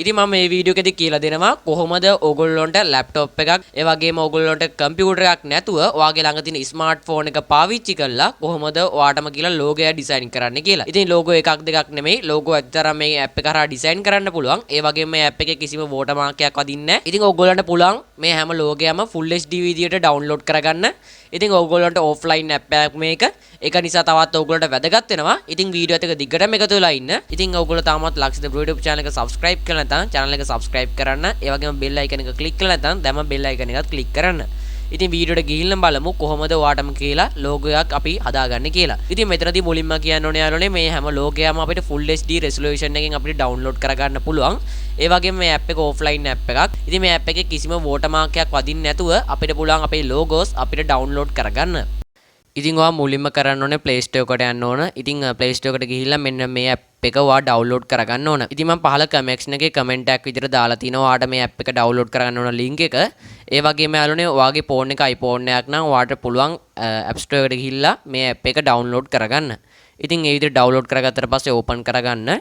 ඉතින් මම මේ වීඩියෝ එකේදී කියලා දෙනවා කොහොමද ඕගොල්ලොන්ට ලැප්ටොප් එකක් ඒ වගේම ඕගොල්ලොන්ට කම්පියුටර් එකක් නැතුව ඔයාගේ ළඟ තියෙන ස්මාර්ට් ෆෝන් එක පාවිච්චි කරලා කොහොමද ඔයාටම කියලා ලෝගෝ එක ඩිසයින් කරන්න කියලා. ඉතින් ලෝගෝ එකක් දෙකක් නෙමෙයි ලෝගෝ ඇත්තටම මේ ඇප් එක හරහා ඩිසයින් කරන්න පුළුවන්. ඒ වගේම මේ ඇප් එකේ කිසිම වෝටර්මාක් එකක් වදින්නේ නැහැ. ඉතින් ඕගොල්ලන්ට පුළුවන් මේ හැම ලෝගෝයම full HD විදියට ඩවුන්ලෝඩ් කරගන්න. ඉතින් ඕගොල්ලන්ට ඔෆ්ලයින් ඇප් එකක් මේක. ඒක නිසා තවත් ඕගොල්ලන්ට වැදගත් වෙනවා. ඉතින් වීඩියෝ එක දිගටම එකතු වෙලා ඉන්න. ඉතින් ඕගොල්ලෝ තාමත් ලක්ෂිත YouTube channel එක subscribe කරලා නැත්නම් channel එක subscribe කරන්න. ඒ වගේම bell icon එක click කරලා නැත්නම් දැන්ම bell icon එකත් click කරන්න. ඉතින් වීඩියෝ එකට ගිහින් බලමු කොහොමද ඔයාටම කියලා ලෝගෝ එකක් අපි හදාගන්නේ කියලා. ඉතින් මෙතනදී මුලින්ම කියන්න ඕනේ යාළුවනේ මේ හැම ලෝගෝයක්ම අපිට full HD resolution එකෙන් අපිට download කරගන්න පුළුවන්. ඒ වගේම මේ app එක offline app එකක්. ඉතින් මේ app එකේ කිසිම watermark එකක් වදින්නේ නැතුව අපිට පුළුවන් අපේ logos අපිට download කරගන්න. ඉතින් ඔයා මුලින්ම කරන්න ඕනේ Play Store එකට යන්න ඕන. ඉතින් Play Store එකට ගිහිල්ලා මෙන්න මේ app එක ඔයා download කරගන්න ඕන. ඉතින් මම පහල comment එකේ comment එකක් විදිහට දාලා තිනවා ඔයාට මේ app එක download කරගන්න ඕන link එක. ඒ වගේම යාළුවනේ ඔයාගේ phone එක iPhone එකක් නම් ඔයාට පුළුවන් App Store එකට ගිහිල්ලා මේ app එක download කරගන්න. ඉතින් ඒ විදිහට download කරගත්තට පස්සේ open කරගන්න.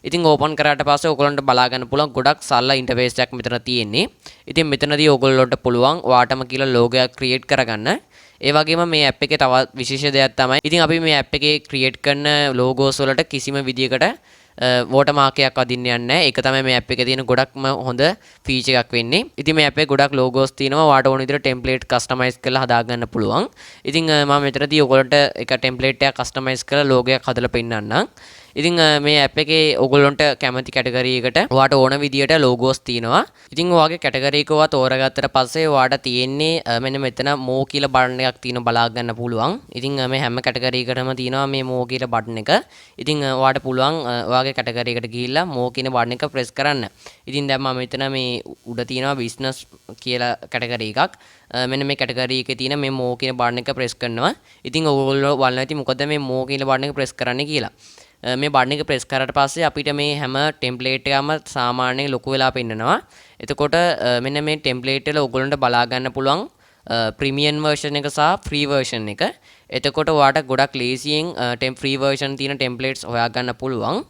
ඉතින් ඕපන් කරාට පස්සේ ඔයගොල්ලන්ට බලා ගන්න පුළුවන් ගොඩක් සරල ඉන්ටර්ෆේස් එකක් මෙතන තියෙන්නේ. ඉතින් මෙතනදී ඔයගොල්ලන්ට පුළුවන් ඔයාටම කියලා ලෝගෝ එකක් ක්‍රියේට් කරගන්න. ඒ වගේම මේ ඇප් එකේ තවත් විශේෂ දෙයක් තමයි ඉතින් අපි මේ ඇප් එකේ ක්‍රියේට් කරන ලෝගෝස් වලට කිසිම විදියකට watermark එකක් අදින්න යන්නේ නැහැ. ඒක තමයි මේ ඇප් එකේ තියෙන ගොඩක්ම හොඳ ෆීචර් එකක් වෙන්නේ. ඉතින් මේ ඇප් එකේ ගොඩක් ලෝගෝස් තියෙනවා. ඔයාට ඕන විදිහට ටෙම්ප්ලේට් කස්ටමයිස් කරලා හදා ගන්න පුළුවන්. ඉතින් මම මෙතනදී ඔයගොල්ලන්ට එක ටෙම්ප්ලේට් එකක් කස්ටමයිස් කරලා ලෝගෝ එකක් හදලා පෙන්නන්නම්. ඉතින් මේ ඇප් එකේ ඔයගොල්ලන්ට කැමති කැටගරි එකට ඔයාට ඕන විදියට ලෝගෝස් තියෙනවා. ඉතින් ඔයාගේ කැටගරි එක ඔයා තෝරගත්තට පස්සේ ඔයාට තියෙන්නේ මෙන්න මෙතන මෝ කියලා බටන් එකක් තියෙන බලා ගන්න පුළුවන්. ඉතින් මේ හැම කැටගරි එකකටම තියෙනවා මේ මෝ කියලා බටන් එක. ඉතින් ඔයාට පුළුවන් ඔයාගේ කැටගරි එකට ගිහිල්ලා මෝ කියන බටන් එක ප්‍රෙස් කරන්න. ඉතින් දැන් මම මෙතන මේ උඩ තියෙනවා බිස්නස් කියලා කැටගරි එකක්. මෙන්න මේ කැටගරි එකේ තියෙන මේ මෝ කියන බටන් එක ප්‍රෙස් කරනවා. ඉතින් ඔයගොල්ලෝ බලන්න ඇති මොකද මේ මෝ කියන බටන් එක ප්‍රෙස් කරන්නේ කියලා. මේ බටන් එක ප්‍රෙස් කරාට පස්සේ අපිට මේ හැම ටෙම්ප්ලේට් එකම සාමාන්‍යයෙන් ලොකු වෙලා පෙන්නනවා. එතකොට මෙන්න මේ ටෙම්ප්ලේට් වල ඔයගොල්ලන්ට බලා ගන්න පුළුවන් ප්‍රීමියම් version එක සහ free version එක. එතකොට ඔයාට ගොඩක් ලේසියෙන් free version තියෙන ටෙම්ප්ලේට්ස් හොයා ගන්න පුළුවන්.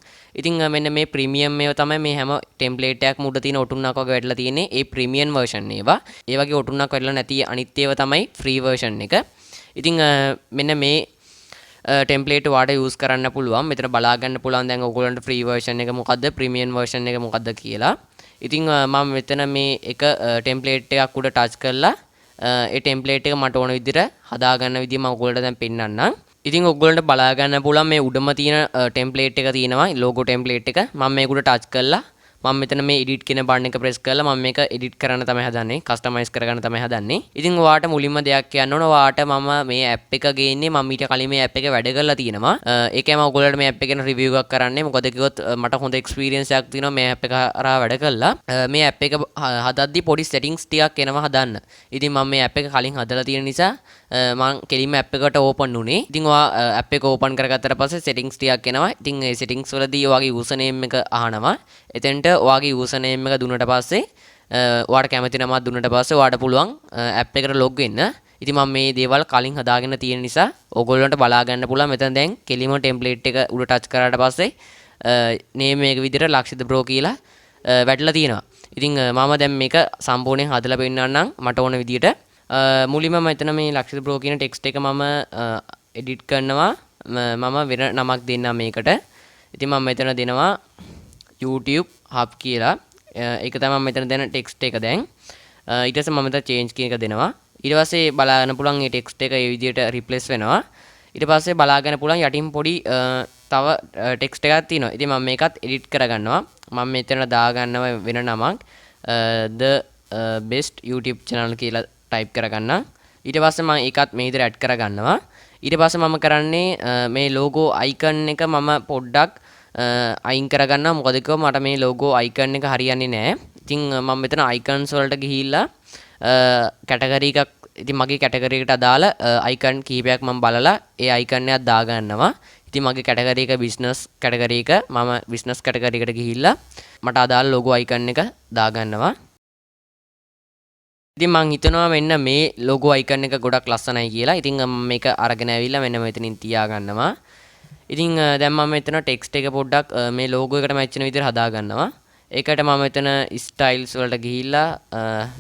ඉතින් මෙන්න මේ ප්‍රීමියම් ඒවා තමයි මේ හැම ටෙම්ප්ලේට් එකක් මුඩ තියෙන ඔටුන්නක් වගේ වැටලා තියෙන්නේ. ඒ ප්‍රීමියම් version ඒවා. ඒ වගේ ඔටුන්නක් වැටලා නැති අනිත් ඒවා තමයි free version එක. ඉතින් මෙන්න මේ ටෙම්ප්ලේට් වාට යූස් කරන්න පුළුවන්. මෙතන බලා ගන්න පුළුවන් දැන් ඔයගොල්ලන්ට free version එක මොකද්ද ප්‍රීමියම් version එක මොකද්ද කියලා. ඉතින් මම මෙතන මේ එක ටෙම්ප්ලේට් එකක් උඩ ටච් කරලා ඒ ටෙම්ප්ලේට් එක මට ඕන විදිහට හදා ගන්න විදිහ මම ඔයගොල්ලන්ට දැන් පෙන්නන්නම්. ඉතින් ඔයගොල්ලන්ට බලා ගන්න පුළුවන් මේ උඩම තියෙන ටෙම්ප්ලේට් එක තියෙනවා ලෝගෝ ටෙම්ප්ලේට් එක. මම මේක උඩ ටච් කරලා මම මෙතන මේ edit කියන බටන් එක press කරලා මම මේක edit කරන්න තමයි හදන්නේ customize කරගන්න තමයි හදන්නේ. ඉතින් ඔයාට මුලින්ම දෙයක් කියන්න ඕන ඔයාට මම මේ app එක ගේන්නේ මම ඊට කලින් මේ app එක වැඩ කරලා තියෙනවා. ඒකම ඔයගොල්ලන්ට මේ app එක ගැන review එකක් කරන්නේ. මොකද කිව්වොත් මට හොඳ experience එකක් තියෙනවා මේ app එක හරහා වැඩ කළා. මේ app එක හදද්දි පොඩි settings ටිකක් එනවා හදන්න. ඉතින් මම මේ app එක කලින් හදලා තියෙන නිසා මම කෙලින්ම app එකට open උනේ. ඉතින් ඔයා app එක open කරගත්තට පස්සේ settings ටිකක් එනවා. ඉතින් ඒ settings වලදී ඔයාගේ username එක අහනවා. එතෙන්ට ඔයාගේ username එක දුන්නට පස්සේ ඔයාට කැමති නමක් දුන්නට පස්සේ ඔයාට පුළුවන් app එකට log වෙන්න. ඉතින් මම මේ දේවල් කලින් හදාගෙන තියෙන නිසා ඕගොල්ලන්ට බලා ගන්න පුළුවන්. මෙතන දැන් කෙලිම template එක උඩ touch කරාට පස්සේ name එක විදිහට ලක්ෂිත bro කියලා වැටලා තියෙනවා. ඉතින් මම දැන් මේක සම්පූර්ණයෙන් හදලා පෙන්නන්නම් මට ඕන විදිහට. මුලින්ම මෙතන මේ ලක්ෂිත bro කියන text එක මම edit කරනවා. මම වෙන නමක් දෙන්නම් මේකට. ඉතින් මම මෙතන දෙනවා YouTube hub කියලා. ඒක තමයි මෙතන දෙන text එක දැන්. ඊට පස්සේ මම මෙතන change කියන එක දෙනවා. ඊට පස්සේ බලා ගන්න පුළුවන් මේ text එක ඒ විදිහට replace වෙනවා. ඊට පස්සේ බලා ගන්න පුළුවන් යටින් පොඩි තව text එකක් තියෙනවා. ඉතින් මම මේකත් edit කරගන්නවා. මම මෙතන දා ගන්නවා වෙන නමක් the best YouTube channel කියලා type කරගන්නම්. ඊට පස්සේ මම ඒකත් මේ විදිහට add කරගන්නවා. ඊට පස්සේ මම කරන්නේ මේ logo icon එක මම පොඩ්ඩක් අයින් කරගන්නවා. මොකද කිව්වම මට මේ logo icon එක හරියන්නේ නැහැ. ඉතින් මම මෙතන icons වලට ගිහිල්ලා කැටගරි එකක් ඉතින් මගේ කැටගරි එකට අදාළ icon කීපයක් මම බලලා ඒ icon එකක් දා ගන්නවා. ඉතින් මගේ කැටගරි එක business කැටගරි එක මම business කැටගරි එකට ගිහිල්ලා මට අදාළ logo icon එක දා ගන්නවා. ඉතින් මම හිතනවා මෙන්න මේ logo icon එක ගොඩක් ලස්සනයි කියලා. ඉතින් මම මේක අරගෙන ඇවිල්ලා මෙන්න මෙතනින් තියා ගන්නවා. ඉතින් දැන් මම මෙතන ටෙක්ස්ට් එක පොඩ්ඩක් මේ logo එකට මැච් වෙන විදිහට හදා ගන්නවා. ඒකට මම මෙතන ස්ටයිල්ස් වලට ගිහිල්ලා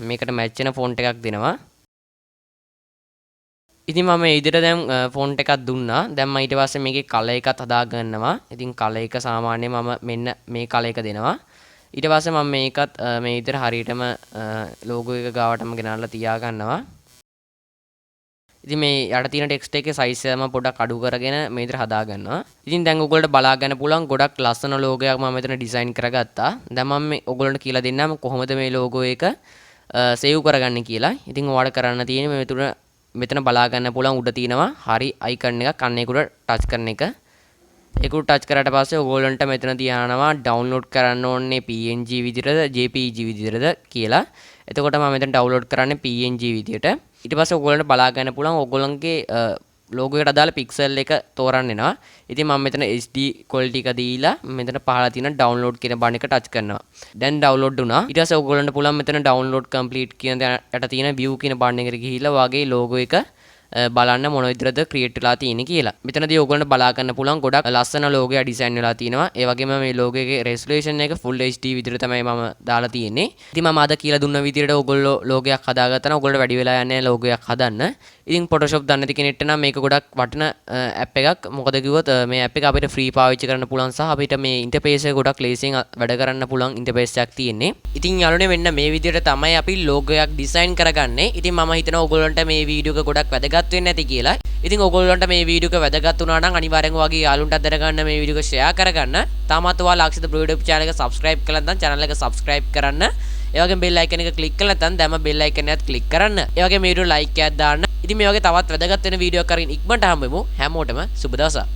මේකට මැච් වෙන ෆොන්ට් එකක් දෙනවා. ඉතින් මම මේ විදිහට දැන් ෆොන්ට් එකක් දුන්නා. දැන් මම ඊට පස්සේ මේකේ කලර් එකත් හදා ගන්නවා. ඉතින් කලර් එක සාමාන්‍යයෙන් මම මෙන්න මේ කලර් එක දෙනවා. ඊට පස්සේ මම මේකත් මේ විදිහට හරියටම ලෝගෝ එක ගාවටම ගෙනල්ලා තියා ගන්නවා. ඉතින් මේ යට තියෙන ටෙක්ස්ට් එකේ සයිස් එක මම පොඩ්ඩක් අඩු කරගෙන මේ විදිහට හදා ගන්නවා. ඉතින් දැන් ඔයගොල්ලන්ට බලා ගන්න පුළුවන් ගොඩක් ලස්සන ලෝගෝ එකක් මම මෙතන ඩිසයින් කරගත්තා. දැන් මම මේ ඔයගොල්ලන්ට කියලා දෙන්නම් කොහොමද මේ ලෝගෝ එක සේව් කරගන්නේ කියලා. ඉතින් ඔයාලට කරන්න තියෙන්නේ මෙතන බලා ගන්න පුළුවන් උඩ තියෙනවා හරි අයිකන් එකක්. අන්න ඒකට ටච් කරන එක. ඒකට ටච් කරාට පස්සේ ඔයගොල්ලන්ට මෙතන තියානවා ඩවුන්ලෝඩ් කරන්න ඕනේ PNG විදිහටද JPEG විදිහටද කියලා. එතකොට මම මෙතන ඩවුන්ලෝඩ් කරන්නේ PNG විදිහට. ඊට පස්සේ ඔයගොල්ලන්ට බලා ගන්න පුළුවන් ඔයගොල්ලන්ගේ ලෝගෝ එකට අදාළ පික්සල් එක තෝරන්න එනවා. ඉතින් මම මෙතන HD quality එක දීලා මෙතන පහළ තියෙන download කියන බටන් එක ටච් කරනවා. දැන් download වුණා. ඊට පස්සේ ඔයගොල්ලන්ට පුළුවන් මෙතන download complete කියන යට තියෙන view කියන බටන් එකට ගිහිල්ලා වාගේ ලෝගෝ එක බලන්න මොන විදිහටද ක්‍රියේට් වෙලා තියෙන්නේ කියලා. මෙතනදී ඔයගොල්ලන්ට බලා ගන්න පුළුවන් ගොඩක් ලස්සන ලෝගෝ එක ඩිසයින් වෙලා තිනවා. ඒ වගේම මේ ලෝගෝ එකේ resolution එක full HD විදිහට තමයි මම දාලා තියෙන්නේ. ඉතින් මම අද කියලා දුන්න විදිහට ඔයගොල්ලෝ ලෝගෝ එකක් හදාගත්තා නම් ඔයගොල්ලන්ට වැඩි වෙලා යන්නේ ලෝගෝ එකක් හදන්න. ඉතින් Photoshop දන්නේ නැති කෙනෙක්ට නම් මේක ගොඩක් වටින app එකක්. මොකද කිව්වොත් මේ app එක අපිට free පාවිච්චි කරන්න පුළුවන් සහ අපිට මේ interface එක ගොඩක් ලේසියෙන් වැඩ කරන්න පුළුවන් interface එකක් තියෙන්නේ. ඉතින් යාළුවනේ මෙන්න මේ විදිහට තමයි අපි ලෝගෝ එකක් ඩිසයින් කරගන්නේ. ඉතින් මම හිතනවා ඔයගොල්ලන්ට මේ වීඩියෝ එක ගොඩක් වැදගත් වෙන්නේ නැති කියලා. ඉතින් ඔයගොල්ලන්ට මේ වීඩියෝ එක වැදගත් වුණා නම් අනිවාර්යෙන් ඔයගේ යාළුවන්ට දැනගන්න මේ වීඩියෝ එක ෂෙයා කරගන්න. තාමත් ඔයාලා ලක්ෂිත බ්‍රෝ YouTube channel එක subscribe කරලා නැත්නම් channel එක subscribe කරන්න. ඒ වගේම bell icon එක click කරලා නැත්නම් දැන්ම bell icon එකත් click කරන්න. ඒ වගේම මේ වීඩියෝ like එකක් දාන්න. ඉතින් මේ වගේ තවත් වැදගත් වෙන වීඩියෝ එකක් අරගෙන ඉක්මනට හම්බෙමු. හැමෝටම සුබ දවසක්.